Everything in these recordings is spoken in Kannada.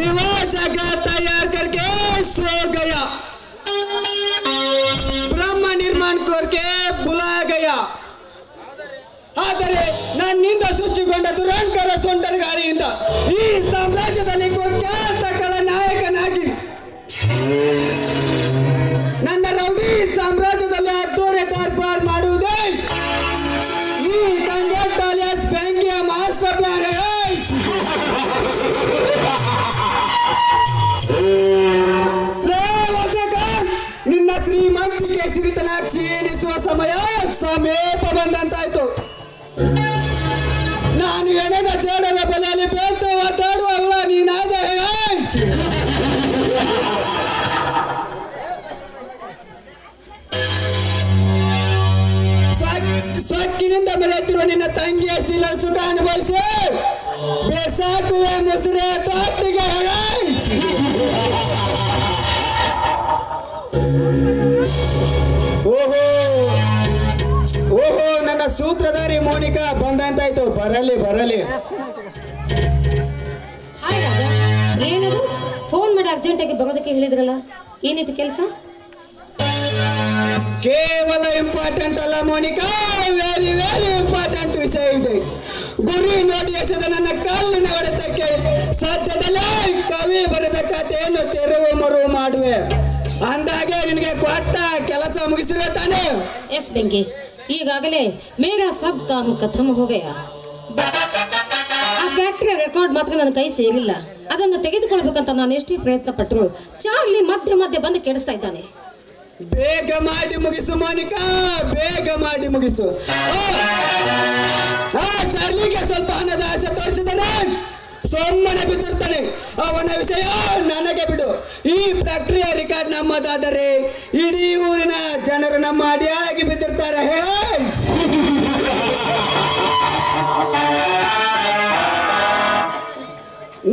विवाह शाखा तैयार करके सो गया, ब्रह्म निर्माण करके बुला गया. ಆದರೆ ನನ್ನಿಂದ ಸೃಷ್ಟಿಗೊಂಡ ದುರಂಕರ ಸೊಂಟಗಾರಿಯಿಂದ ಈ ಸಾಮ್ರಾಜ್ಯದಲ್ಲಿ ಕುಖ್ಯಾತ ನಾಯಕನಾಗಿ ನನ್ನ ರೌಡಿ ಸಾಮ್ರಾಜ್ಯದಲ್ಲಿ ಅದ್ದೂರಿ ದರ್ಬಾರ್ ಮಾಡುವುದೇ ಈ ಕಂಗಟ್ ಅಲಿಯಾಸ್ ಬೆಂಕಿಯ ಮಾಸ್ಟರ್ ಪ್ಲಾನ್. ನಿನ್ನ ಶ್ರೀಮಂತಿಕೆ ಸಿರಿತನ ಕ್ಷೀಣಿಸುವ ಸಮಯ ಸಮೀಪ ಬಂದಂತಾಯ್ತು. ನಾನು ಎಣೆದ ಜೇಡರ ಬೆಲೆಯಲ್ಲಿ ಬೇತು ಒದ್ದಾಡುವ ಹುಳ ನೀನಾದ. ಸೊಕ್ಕಿನಿಂದ ಮೆರೆಯುತ್ತಿರುವ ನಿನ್ನ ತಂಗಿಯ ಶೀಲ ಸುಖ ಅನುಭವಿಸಿ ಬೇಸಾಕುವೆ ಮುಸುರೆ ತೋಟಿಗೆ. ಓಹೋ ಓಹೋ, ನನ್ನ ಸೂತ್ರಧಾರಿ ಮೋನಿಕಾ ಬಂದಂತಾಯ್ತು. ಬರಲಿ ಬರಲಿ. ಹಾಯ್ ರಾಜ, ಏನದು ಫೋನ್ ಮಾಡಿ ಅರ್ಜೆಂಟಾಗಿ ಬರೋದಕ್ಕೆ ಹೇಳಿದ್ರಲ್ಲ, ಏನಿತ್ತು ಕೆಲಸ? ಕೇವಲ ಇಂಪಾರ್ಟೆಂಟ್ ಅಲ್ಲ ಮೋನಿಕಾ, ವೆರಿ ವೆರಿ ಇಂಪಾರ್ಟೆಂಟ್ ವಿಷಯ ಇದೆ. ಗುರಿ ನೋಡಿ ಎಸೆದ ನನ್ನ ಕಲ್ಲಿನ ಹೊಡೆತಕ್ಕೆ ಸದ್ಯದಲ್ಲೇ ಕವಿ ಬರೆದ ಕಥೆಯನ್ನು ತೆರವು ಮರುವು ಮಾಡುವೆ. ಅಂದಾಗೆ ನಿನಗೆ ಕೊಟ್ಟ ಕೆಲಸ ಮುಗಿಸಿರುವ ತಾನೆ? ಎಸ್ ಬೆಂಕಿ, ಈಗಾಗಲೇ ಮೇರಾ ಸಬ್ ಕಾಮ್ ಖತಮ್ ಹೋ ಗಯಾ. ಆ ಫ್ಯಾಕ್ಟರಿಯ ರೆಕಾರ್ಡ್ ಮಾತ್ರ ನನ್ನ ಕೈ ಸೇರಿಲ್ಲ. ಅದನ್ನು ತೆಗೆದುಕೊಳ್ಬೇಕಂತ ನಾನು ಎಷ್ಟೇ ಪ್ರಯತ್ನ ಪಟ್ಟರು ಚಾರ್ಲಿ ಮಧ್ಯೆ ಮಧ್ಯೆ ಬಂದು ಕೆಡಿಸ್ತಾ ಇದ್ದಾನೆ. ಬೇಗ ಮಾಡಿ ಮುಗಿಸು ಮೋನಿಕಾ, ಬೇಗ ಮಾಡಿ ಮುಗಿಸು. ಚಾರ್ಲಿಗೆ ಸ್ವಲ್ಪ ಹಣದ ಆಸೆ ತೋರಿಸಿದ್ದಾನೆ, ಸೊಮ್ಮನೆ ಬಿತ್ತಿರ್ತಾನೆ. ಅವನ ವಿಷಯ ನನಗೆ ಬಿಡು. ಈ ಫ್ಯಾಕ್ಟರಿಯ ರೆಕಾರ್ಡ್ ನಮ್ಮದಾದರೆ ಇಡೀ ಊರಿನ ಜನರು ನಮ್ಮ ಅಡಿಯಾಗಿ ಬಿದ್ದಿರ್ತಾರೆ.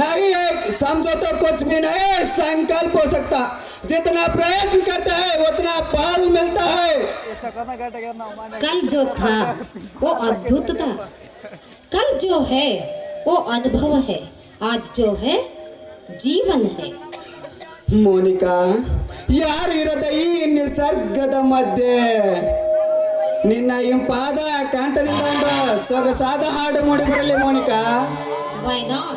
नहीं समझो तो कुछ भी नहीं, संकल्प हो सकता. जितना प्रयत्न करता है उतना फल मिलता है. कल जो था वो अद्भुत था, कल जो है वो अनुभव है, आज जो है ಜೀವನ है. ಮೋನಿಕಾ, ಯಾರು ಇರದ ಈ ನಿಸರ್ಗದ ಮಧ್ಯೆ ನಿನ್ನ ಇಂಪಾದ ಕಂಠದಿಂದ ಒಂದು ಸೊಗಸಾದ ಹಾಡು ಮೂಡಿ ಬರಲಿ ಮೋನಿಕಾ. Why not?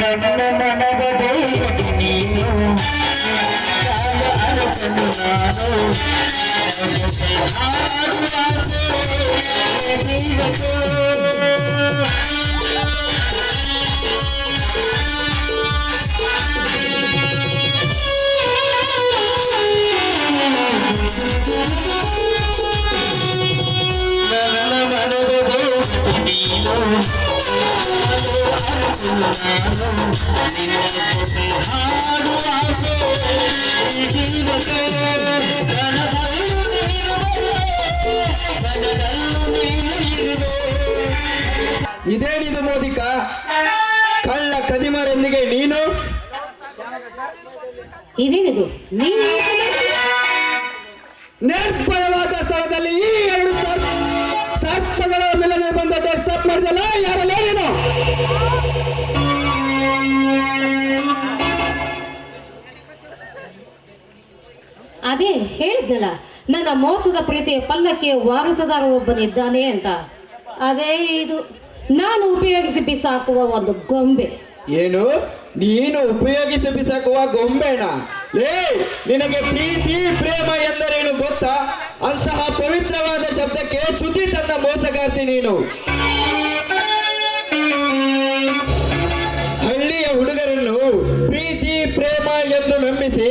ನನ್ನ ಮನದ ದೇವತೆ ನೀನು, ಕಾಲ ಅರಸನು ನಾನು, ಜೊತೆ ಹಾಡುವ ಆಸೆ ಜೀವಕ್ಕೆ. ನನ್ನ ಮನದ ದೇವತೆ ನೀನು, ಇದೇನಿದು ಮೋದಿಕ? ಕಳ್ಳ ಕದಿಮರೊಂದಿಗೆ ನೀನು ಇದೇನಿದು ನೀನು ನಿರ್ಭಯವಾದ ಸ್ಥಳದಲ್ಲಿ ಈ ಎರಡು ಸರ್ಪಗಳ ಮೇಲೆ ಬಂದ ಡೆಸ್ಟಾಪ್ ಮಾಡಿದಲ್ಲ, ಯಾರಲ್ಲ ನೀನು? ಅದೇ ಹೇಳಿದ್ನಲ್ಲ, ನನ್ನ ಮೋಸದ ಪ್ರೀತಿಯ ಪಲ್ಲಕ್ಕೆ ವಾರಸದಾರ ಒಬ್ಬನಿದ್ದಾನೆ ಅಂತ. ಅದೇ ಇದು ನಾನು ಉಪಯೋಗಿಸಿ ಬಿಸಾಕುವ ಒಂದು ಗೊಂಬೆ. ಏನು? ನೀನು ಉಪಯೋಗಿಸಿ ಬಿಸಾಕುವ ಗೊಂಬೆಣ? ಲೇ, ನಿನಗೆ ಪ್ರೀತಿ ಪ್ರೇಮ ಎಂದರೇನು ಗೊತ್ತಾ? ಅಂತಹ ಪವಿತ್ರವಾದ ಶಬ್ದಕ್ಕೆ ಚ್ಯುತಿ ತಂದ ಮೋಸಗಾರ್ತಿ ನೀನು. ಹಳ್ಳಿಯ ಹುಡುಗರನ್ನು ಪ್ರೀತಿ ಪ್ರೇಮ ಎಂದು ನಂಬಿಸಿ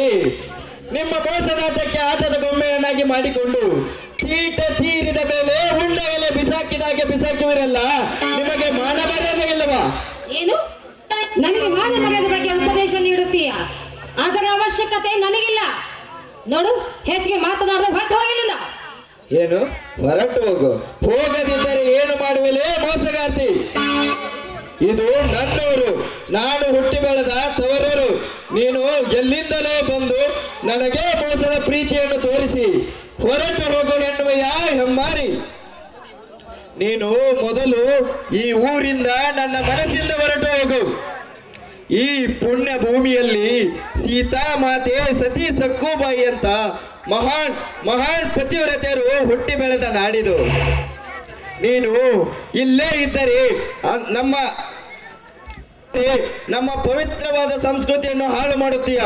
ನಿಮ್ಮ ಮೋಸದಾಟಕ್ಕೆ ಆಟದ ಗೊಂಬೆಯನ್ನಾಗಿ ಮಾಡಿಕೊಂಡು ತೀಟ ತೀರಿದ ಮೇಲೆ ಹುಂಡಗಲೆ ಬಿಸಾಕಿದಾಗೆ ಬಿಸಾಕಿವರಲ್ಲ, ನಿಮಗೆ ಮಾನ ಮರ್ಯಾದೆ ಇಲ್ಲವಾ? ಏನು? ನನಗೆ ಮಾನ ಮರ್ಯಾದೆ ಬಗ್ಗೆ ಉಪದೇಶ ನೀಡುತ್ತೀಯ? ಅದರ ಅವಶ್ಯಕತೆ ನನಗಿಲ್ಲ. ನೋಡು, ಹೆಚ್ಚಿಗೆ ಮಾತನಾಡದೆ ಹೊರಟು ಹೋಗಿಲ್ಲ. ಏನು? ಹೊರಟು ಹೋಗು. ಹೋಗದಿದ್ದರೆ ಏನು ಮಾಡುವಲೇ ಮೋಸಗಾರ್ತಿ? ಇದು ನನ್ನೂರು, ನಾನು ಹುಟ್ಟಿ ಬೆಳೆದ ತವರೂರು. ನೀನು ಎಲ್ಲಿಂದಲೋ ಬಂದು ನನಗೆ ಮೋಸದ ಪ್ರೀತಿಯನ್ನು ತೋರಿಸಿ ಹೊರಟು ಹೋಗು ಎನ್ನುವೆಯ ಹೆಮ್ಮಾರಿ? ನೀನು ಮೊದಲು ಈ ಊರಿಂದ ನನ್ನ ಮನಸ್ಸಿಂದ ಹೊರಟು ಹೋಗು. ಈ ಪುಣ್ಯ ಭೂಮಿಯಲ್ಲಿ ಸೀತಾ ಮಾತೆ ಸತಿ ಸಕ್ಕುಬಾಯಿ ಅಂತ ಮಹಾನ್ ಪತಿವ್ರತೆಯರು ಹುಟ್ಟಿ ಬೆಳೆದ ನಾಡಿದು. ನೀನು ಇಲ್ಲೇ ಇದ್ದರೆ ನಮ್ಮ ಪವಿತ್ರವಾದ ಸಂಸ್ಕೃತಿಯನ್ನು ಹಾಳು ಮಾಡುತ್ತೀಯ.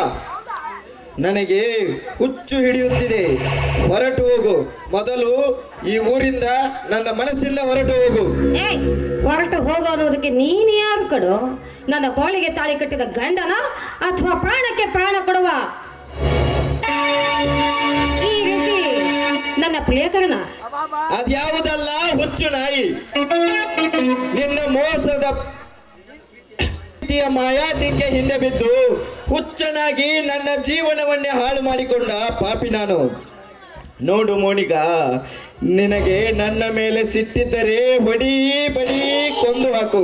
ನನಗೆ ಹುಚ್ಚು ಹಿಡಿಯುತ್ತಿದೆ. ಹೊರಟು ಹೋಗು. ಮೊದಲು ಈ ಊರಿಂದ ನನ್ನ ಮನಸ್ಸಿಂದ ಹೊರಟು ಹೋಗು. ಹೊರಟು ಹೋಗೋ ಅನ್ನೋದಕ್ಕೆ ನೀನು ಯಾರು ಕಡು? ನನ್ನ ಕೋಳಿಗೆ ತಾಳಿ ಕಟ್ಟಿದ ಗಂಡನ ಅಥವಾ ಪ್ರಾಣಕ್ಕೆ ಪ್ರಾಣ ಕೊಡುವ ಈ ರೀತಿ ನನ್ನ ಪ್ರಿಯಕರಣ? ಅದ್ಯಾವುದಲ್ಲ ಹುಚ್ಚು ನಾಯಿ. ನಿನ್ನ ಮೋಸದ ಮಾಯಾಟಿಕೆ ಹಿಂದೆ ಬಿದ್ದು ಹುಚ್ಚನಾಗಿ ನನ್ನ ಜೀವನವನ್ನೇ ಹಾಳು ಮಾಡಿಕೊಂಡ ಪಾಪಿ ನಾನು. ನೋಡು ಮೋನಿಕಾ, ನಿನಗೆ ನನ್ನ ಮೇಲೆ ಸಿಟ್ಟಿದ್ದರೆ ಹೊಡಿ ಬಡಿ ಕೊಂದು ಹಾಕು,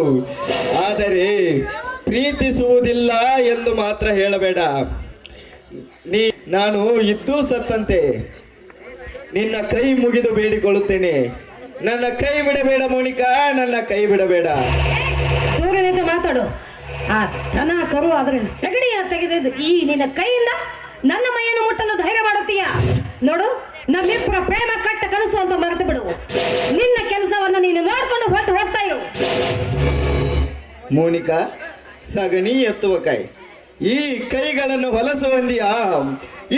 ಆದರೆ ಪ್ರೀತಿಸುವುದಿಲ್ಲ ಎಂದು ಮಾತ್ರ ಹೇಳಬೇಡ. ನಾನು ಇದ್ದೂ ಸತ್ತಂತೆ. ನಿನ್ನ ಕೈ ಮುಗಿದು ಬೇಡಿಕೊಳ್ಳುತ್ತೇನೆ, ನನ್ನ ಕೈ ಬಿಡಬೇಡ ಮೋನಿಕಾ, ನನ್ನ ಕೈ ಬಿಡಬೇಡ. ದೂರದಿಂದ ಮಾತಾಡು. ಆ ದನ ಕರು ಅದರ ಸಗಣಿಯ ತೆಗೆದು ಈ ನಿನ್ನ ಕೈಯಿಂದ ನನ್ನ ಮೈಯನ್ನು ಮುಟ್ಟಲು ಧೈರ್ಯ ಮಾಡುತ್ತೀಯ? ನೋಡು, ನಮ್ಮಿಬ್ಬರ ಪ್ರೇಮ ಕಟ್ಟ ಕನಸು ಅಂತ ಮರೆತು ಬಿಡು. ಮೋನಿಕಾ, ಸಗಣಿ ಎತ್ತುವ ಕೈ, ಈ ಕೈಗಳನ್ನು ಹೊಲಸುವಂದಿಯಾ?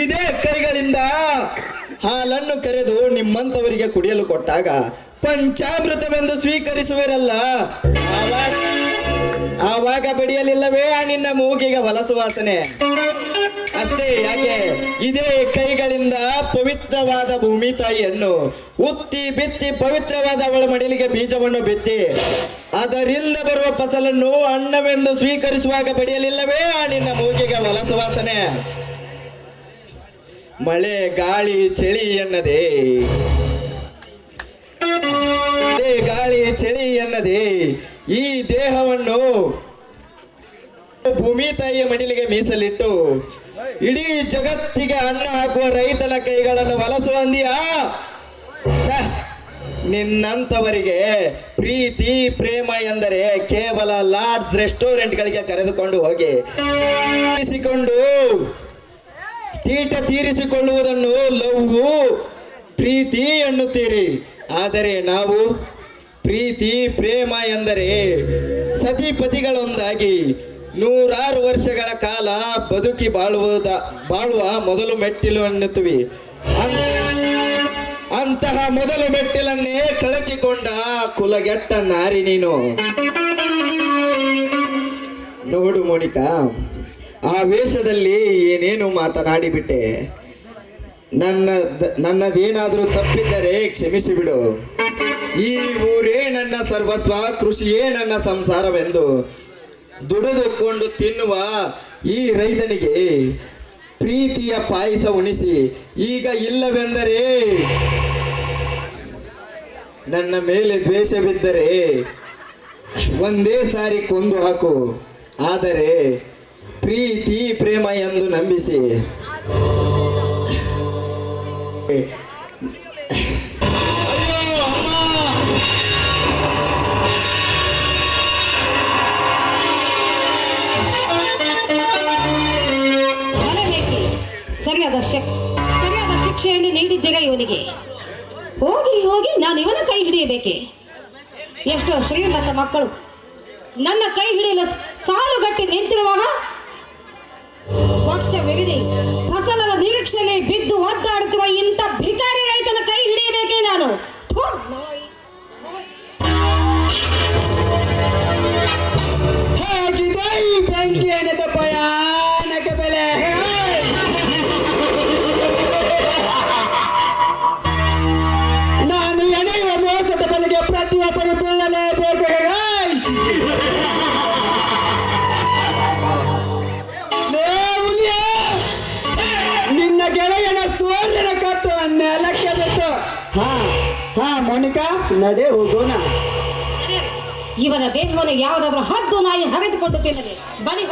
ಇದೇ ಕೈಗಳಿಂದ ಹಾಲನ್ನು ಕರೆದು ನಿಮ್ಮಂಥವರಿಗೆ ಕುಡಿಯಲು ಕೊಟ್ಟಾಗ ಪಂಚಾಮೃತವೆಂದು ಸ್ವೀಕರಿಸುವಿರಲ್ಲ, ಆವಾಗ ಬಡಿಯಲಿಲ್ಲವೇ ಆ ನಿನ್ನ ಮೂಗಿಗೆ ಹೊಲಸು ವಾಸನೆ? ಅಷ್ಟೇ ಯಾಕೆ, ಇದೇ ಕೈಗಳಿಂದ ಪವಿತ್ರವಾದ ಭೂಮಿ ತಾಯಿಯನ್ನು ಉತ್ತಿ ಬಿತ್ತಿ ಪವಿತ್ರವಾದ ಅವಳ ಮಡಿಲಿಗೆ ಬೀಜವನ್ನು ಬಿತ್ತಿ ಅದರಿಂದ ಬರುವ ಫಸಲನ್ನು ಅನ್ನವೆಂದು ಸ್ವೀಕರಿಸುವಾಗ ಬಡಿಯಲಿಲ್ಲವೇ ಆ ನಿನ್ನ ಮೂಗಿಗೆ ಹೊಲಸು ವಾಸನೆ? ಮಳೆ ಗಾಳಿ ಚಳಿ ಎನ್ನದೆ, ಗಾಳಿ ಚಳಿ ಎನ್ನದೆ ಈ ದೇಹವನ್ನು ಭೂಮಿ ತಾಯಿಯ ಮಡಿಲಿಗೆ ಮೀಸಲಿಟ್ಟು ಇಡೀ ಜಗತ್ತಿಗೆ ಅನ್ನ ಹಾಕುವ ರೈತನ ಕೈಗಳನ್ನು ಹೊಲಸು ಅಂದಿಯಾ? ನಿನ್ನಂಥವರಿಗೆ ಪ್ರೀತಿ ಪ್ರೇಮ ಎಂದರೆ ಕೇವಲ ಲಾಡ್ಜ್ ರೆಸ್ಟೋರೆಂಟ್ಗಳಿಗೆ ಕರೆದುಕೊಂಡು ಹೋಗಿ ತೀಟ ತೀರಿಸಿಕೊಳ್ಳುವುದನ್ನು ಲವ್ವು ಪ್ರೀತಿ ಎನ್ನುತ್ತೀರಿ. ಆದರೆ ನಾವು ಪ್ರೀತಿ ಪ್ರೇಮ ಎಂದರೆ ಸತಿಪತಿಗಳೊಂದಾಗಿ 100 ವರ್ಷಗಳ ಕಾಲ ಬದುಕಿ ಬಾಳುವ ಮೊದಲು ಮೆಟ್ಟಿಲು ಎನ್ನುತ್ತೀವಿ. ಅಂತಹ ಮೊದಲು ಮೆಟ್ಟಿಲನ್ನೇ ಕಳಚಿಕೊಂಡ ಕುಲಗೆಟ್ಟ ನಾರಿ ನೀನು. ನೋಡು ಮೋನಿಕಾ, ಆ ವೇಷದಲ್ಲಿ ಏನೇನು ಮಾತನಾಡಿಬಿಟ್ಟೆ. ನನ್ನದೇನಾದರೂ ತಪ್ಪಿದ್ದರೆ ಕ್ಷಮಿಸಿ ಬಿಡು. ಈ ಊರೇ ನನ್ನ ಸರ್ವಸ್ವ, ಕೃಷಿಯೇ ನನ್ನ ಸಂಸಾರವೆಂದು ದುಡಿದುಕೊಂಡು ತಿನ್ನುವ ಈ ರೈತನಿಗೆ ಪ್ರೀತಿಯ ಪಾಯಸ ಉಣಿಸಿ ಈಗ ಇಲ್ಲವೆಂದರೆ ನನ್ನ ಮೇಲೆ ದ್ವೇಷವಿದ್ದರೆ ಒಂದೇ ಸಾರಿ ಕೊಂದು ಹಾಕು. ಆದರೆ ಪ್ರೀತಿ ಪ್ರೇಮ ಎಂದು ನಂಬಿಸಿ ಸರಿಯಾದ ಶಿಕ್ಷೆಯನ್ನು ನೀಡಿದ್ದೀರಾ ಇವನಿಗೆ? ಹೋಗಿ ಹೋಗಿ ನಾನು ಇವನ ಕೈ ಹಿಡಿಯಬೇಕೆ? ಎಷ್ಟೋ ಶ್ರೀಮಂತ ಮಕ್ಕಳು ನನ್ನ ಕೈ ಹಿಡಿಯಲು ಸಾಲುಗಟ್ಟಿ ನಿಂತಿರುವಾಗ ವರ್ಷವಿಡೀ ಫಸಲದ ನಿರೀಕ್ಷೆಯಲ್ಲಿ ಬಿದ್ದು ಒದ್ದಾಡುತ್ತಿರುವ ಇಂಥ ಭಿಕಾರಿ ರೈತನ ಕೈ ಹಿಡಿಯಬೇಕೆ ನಾನು? ಬೆಂಕಿ ಎನ್ನದ ಭಯಾನಕ ಬೆಲೆ. ನಾನು ಎಣೆಯುವ ಮೋಸದ ಬೆಲೆಗೆ ಪ್ರತಿಯೊಬ್ಬರು ಬೀಳಲೇಬೇಕು. ನಿನ್ನ ಗೆಳೆಯನ ಸೂರ್ಯನ ಕತ್ತು ನೆಲಕ್ಕೆ ಬಿತ್ತು. ಹಾ ಮೋನಿಕಾ, ನಡೆ ಹೋಗೋಣ. ಇವನ ದೇಹವನ್ನು ಯಾವುದಾದ್ರೂ ಹದ್ದು ನಾಯಿ ಹರಿದುಕೊಂಡು ತಿನ್ನಲಿ. ಬನ್ನಿ.